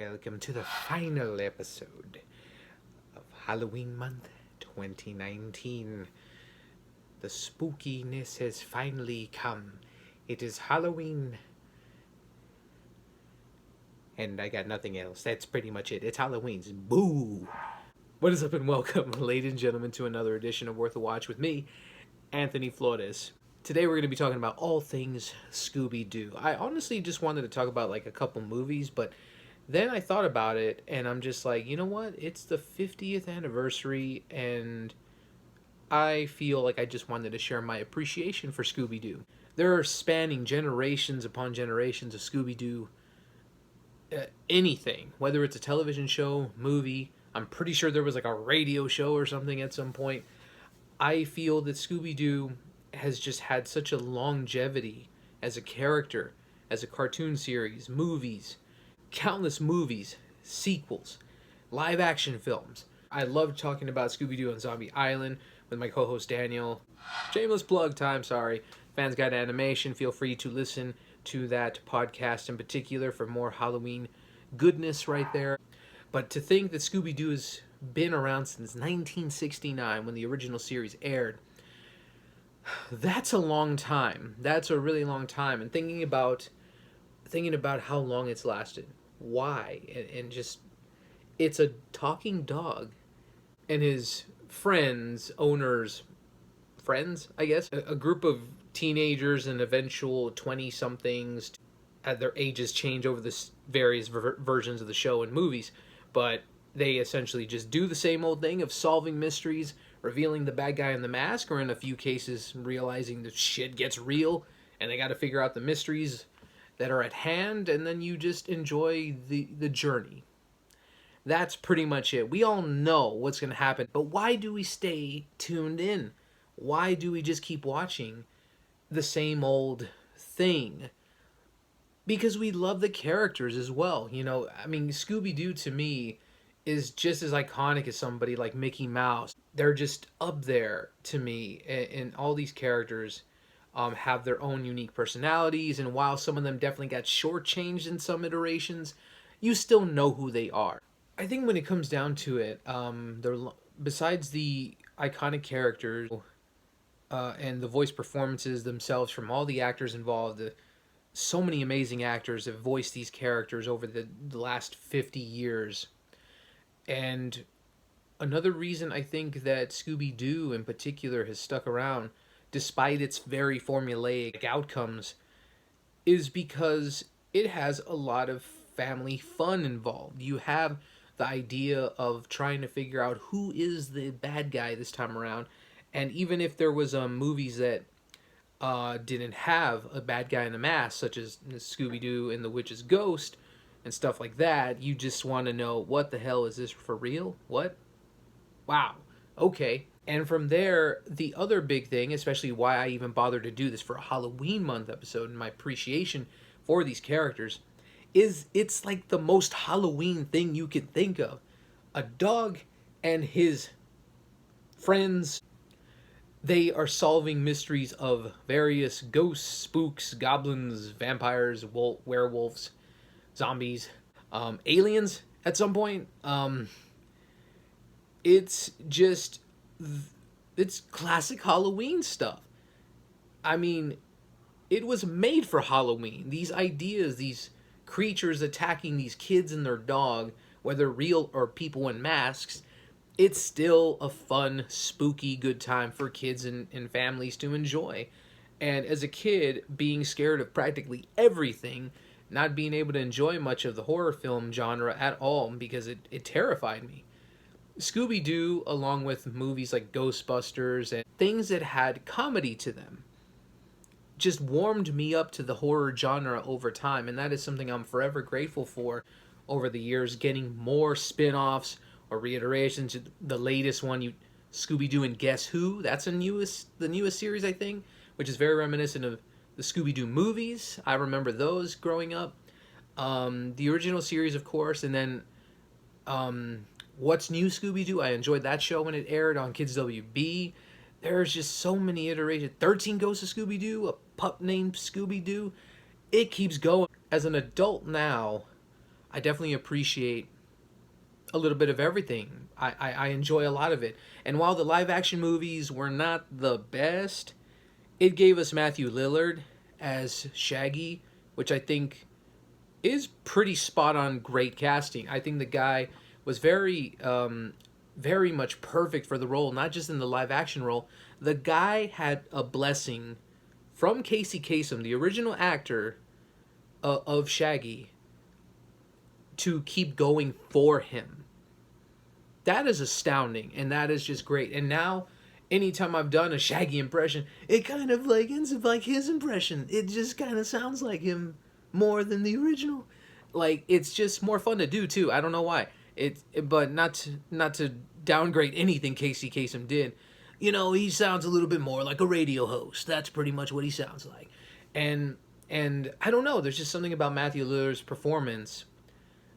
Welcome to the final episode of Halloween month 2019. The spookiness has finally come. It is Halloween. And I got nothing else. That's pretty much it. It's Halloween's. Boo! What is up and welcome, ladies and gentlemen, to another edition of Worth a Watch with me, Anthony Flores. Today we're going to be talking about all things Scooby Doo. I honestly just wanted to talk about like a couple movies, but then I thought about it and I'm just like, you know what? It's the 50th anniversary and I feel like I just wanted to share my appreciation for Scooby Doo. There are spanning generations upon generations of Scooby Doo. Anything, whether it's a television show, movie, I'm pretty sure there was like a radio show or something at some point. I feel that Scooby Doo has just had such a longevity as a character, as a cartoon series, movies, countless movies, sequels, live action films. I love talking about Scooby Doo on Zombie Island with my co-host Daniel. Shameless plug time, sorry. Fans Guide to Animation, feel free to listen to that podcast in particular for more Halloween goodness right there. But to think that Scooby Doo has been around since 1969 when the original series aired, that's a long time. That's a really long time. And thinking about how long it's lasted, why, and just it's a talking dog and his friends, owners, friends, I guess, a group of teenagers and eventual 20-somethings. Their ages change over the various versions of the show and movies, but they essentially just do the same old thing of solving mysteries, revealing the bad guy in the mask, or in a few cases realizing that shit gets real and they got to figure out the mysteries that are at hand, and then you just enjoy the journey. That's pretty much it. We all know what's going to happen, but why do we stay tuned in? Why do we just keep watching the same old thing? Because we love the characters as well. You know, I mean, Scooby-Doo to me is just as iconic as somebody like Mickey Mouse. They're just up there to me, and all these characters have their own unique personalities, and while some of them definitely got shortchanged in some iterations, you still know who they are. I think when it comes down to it, besides the iconic characters and the voice performances themselves from all the actors involved, so many amazing actors have voiced these characters over the last 50 years. And another reason I think that Scooby-Doo in particular has stuck around, despite its very formulaic outcomes, is because it has a lot of family fun involved. You have the idea of trying to figure out who is the bad guy this time around. And even if there was movies that didn't have a bad guy in the mask, such as Scooby-Doo and the Witch's Ghost and stuff like that, you just want to know, what the hell is this for real? What? Wow. Okay. And from there, the other big thing, especially why I even bothered to do this for a Halloween month episode and my appreciation for these characters, is it's like the most Halloween thing you could think of. A dog and his friends, they are solving mysteries of various ghosts, spooks, goblins, vampires, werewolves, zombies, aliens at some point. It's just, it's classic Halloween stuff. I mean, it was made for Halloween. These ideas, these creatures attacking these kids and their dog, whether real or people in masks, it's still a fun, spooky, good time for kids and families to enjoy. And as a kid, being scared of practically everything, not being able to enjoy much of the horror film genre at all because it terrified me. Scooby-Doo, along with movies like Ghostbusters and things that had comedy to them, just warmed me up to the horror genre over time, and that is something I'm forever grateful for over the years, getting more spin-offs or reiterations. The latest one, Scooby-Doo and Guess Who, that's the newest series, I think, which is very reminiscent of the Scooby Doo movies. I remember those growing up. The original series, of course, and then What's New Scooby Doo? I enjoyed that show when it aired on Kids WB. There's just so many iterations. 13 Ghosts of Scooby Doo, a pup named Scooby Doo. It keeps going. As an adult now, I definitely appreciate a little bit of everything. I enjoy a lot of it. And while the live action movies were not the best, it gave us Matthew Lillard as Shaggy, which I think is pretty spot on great casting. I think the guy was very much perfect for the role, not just in the live action role. The guy had a blessing from Casey Kasem, the original actor of Shaggy, to keep going for him. That is astounding, and that is just great. And now, anytime I've done a Shaggy impression, it kind of like ends up like his impression. It just kind of sounds like him more than the original. Like, it's just more fun to do too. I don't know why. But not to downgrade anything Casey Kasem did. You know, he sounds a little bit more like a radio host. That's pretty much what he sounds like. And I don't know. There's just something about Matthew Lillard's performance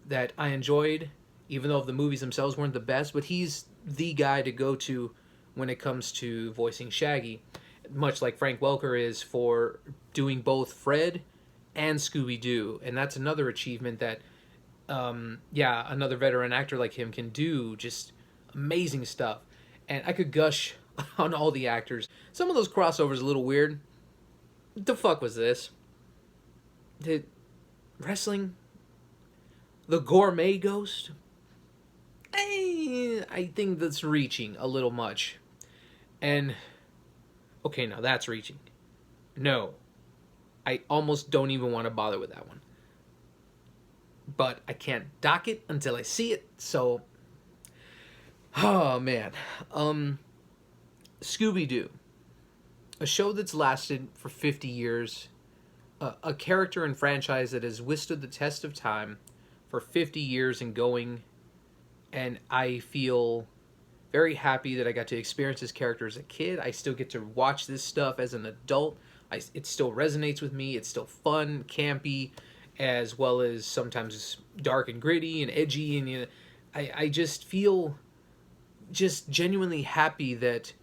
that I enjoyed, even though the movies themselves weren't the best. But he's the guy to go to when it comes to voicing Shaggy, much like Frank Welker is for doing both Fred and Scooby Doo. And that's another achievement that, another veteran actor like him can do. Just amazing stuff. And I could gush on all the actors. Some of those crossovers a little weird. What the fuck was this? Did wrestling? The Gourmet Ghost? I think that's reaching a little much. And, okay, now that's reaching. No. I almost don't even want to bother with that one. But I can't dock it until I see it, so... Oh, man. Scooby Doo. A show that's lasted for 50 years. A character and franchise that has withstood the test of time for 50 years and going. And I feel very happy that I got to experience this character as a kid. I still get to watch this stuff as an adult. It still resonates with me. It's still fun, campy, as well as sometimes dark and gritty and edgy. And you know, I just feel just genuinely happy that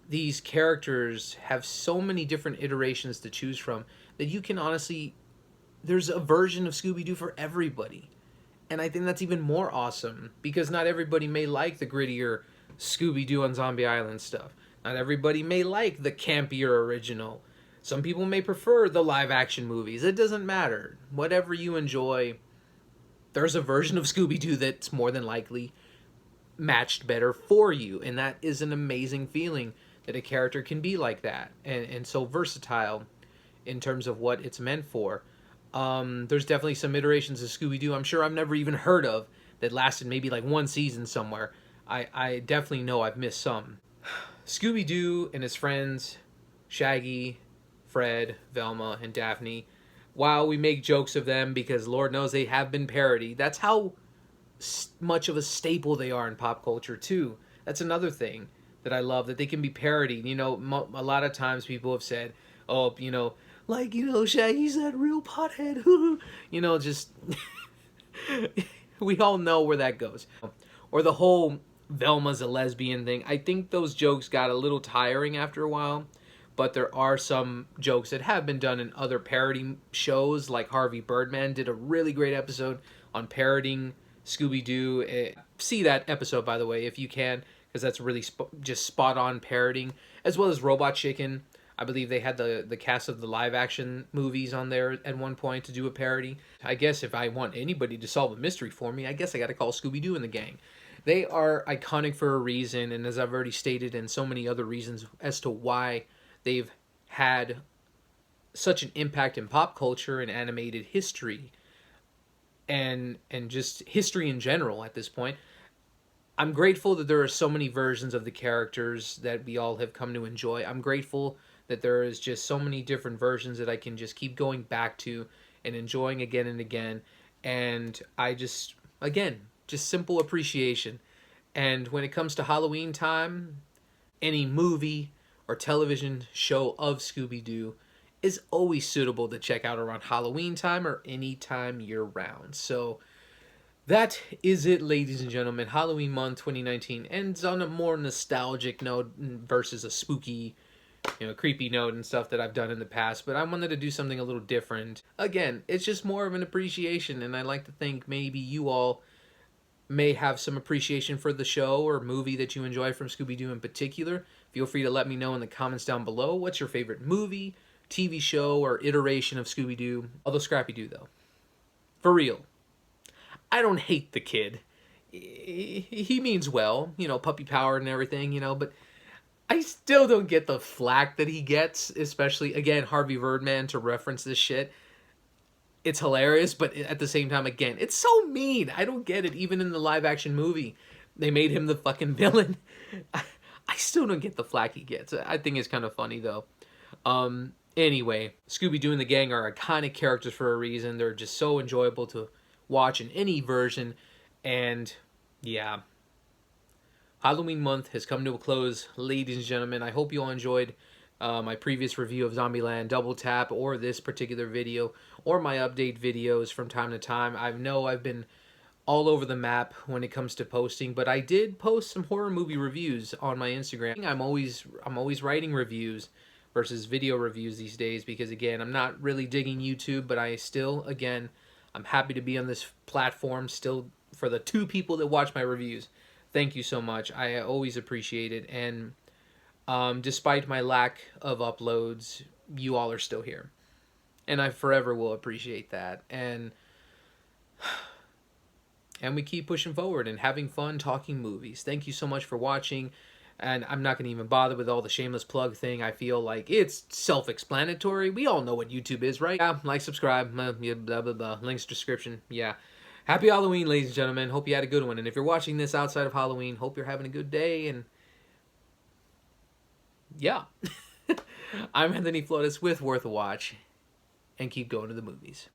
these characters have so many different iterations to choose from that you can honestly, there's a version of Scooby-Doo for everybody. And I think that's even more awesome because not everybody may like the grittier Scooby-Doo on Zombie Island stuff. Not everybody may like the campier original. Some people may prefer the live action movies. It doesn't matter. Whatever you enjoy, there's a version of Scooby-Doo that's more than likely matched better for you. And that is an amazing feeling that a character can be like that and so versatile in terms of what it's meant for. There's definitely some iterations of Scooby-Doo I'm sure I've never even heard of that lasted maybe like one season somewhere. I definitely know I've missed some. Scooby-Doo and his friends, Shaggy, Fred, Velma, and Daphne, while we make jokes of them because Lord knows they have been parodied, that's how much of a staple they are in pop culture too. That's another thing that I love, that they can be parodied. You know, a lot of times people have said, oh, you know, like, you know, Shaggy's that real pothead. You know, just... we all know where that goes. Or the whole Velma's a lesbian thing. I think those jokes got a little tiring after a while. But there are some jokes that have been done in other parody shows. Like Harvey Birdman did a really great episode on parodying Scooby-Doo. See that episode, by the way, if you can. Because that's really just spot-on parodying. As well as Robot Chicken. I believe they had the cast of the live-action movies on there at one point to do a parody. I guess if I want anybody to solve a mystery for me, I guess I got to call Scooby-Doo and the gang. They are iconic for a reason, and as I've already stated, and so many other reasons as to why they've had such an impact in pop culture and animated history, and just history in general at this point. I'm grateful that there are so many versions of the characters that we all have come to enjoy. I'm grateful that there is just so many different versions that I can just keep going back to and enjoying again and again. And I just, again, just simple appreciation. And when it comes to Halloween time, any movie or television show of Scooby-Doo is always suitable to check out around Halloween time or any time year-round. So that is it, ladies and gentlemen. Halloween month 2019 ends on a more nostalgic note versus a spooky creepy note and stuff that I've done in the past, but I wanted to do something a little different. Again, it's just more of an appreciation, and I like to think maybe you all may have some appreciation for the show or movie that you enjoy from Scooby Doo in particular. Feel free to let me know in the comments down below. What's your favorite movie, TV show, or iteration of Scooby Doo? Although Scrappy Doo, though. For real. I don't hate the kid. He means well, puppy power and everything, but I still don't get the flack that he gets, especially, again, Harvey Birdman to reference this shit. It's hilarious, but at the same time, again, it's so mean. I don't get it. Even in the live-action movie, they made him the fucking villain. I still don't get the flack he gets. I think it's kind of funny, though. Anyway, Scooby-Doo and the gang are iconic characters for a reason. They're just so enjoyable to watch in any version. And, yeah. Halloween month has come to a close, ladies and gentlemen. I hope you all enjoyed my previous review of Zombieland Double Tap, or this particular video, or my update videos from time to time. I know I've been all over the map when it comes to posting, but I did post some horror movie reviews on my Instagram. I'm always writing reviews versus video reviews these days, because again, I'm not really digging YouTube, but I still, again, I'm happy to be on this platform still for the 2 people that watch my reviews. Thank you so much. I always appreciate it. And despite my lack of uploads, you all are still here. And I forever will appreciate that. And we keep pushing forward and having fun talking movies. Thank you so much for watching. And I'm not going to even bother with all the shameless plug thing. I feel like it's self-explanatory. We all know what YouTube is, right? Yeah, like, subscribe, blah, blah, blah. Links, description. Yeah. Happy Halloween, ladies and gentlemen. Hope you had a good one. And if you're watching this outside of Halloween, hope you're having a good day. And yeah. I'm Anthony Flores with Worth a Watch. And keep going to the movies.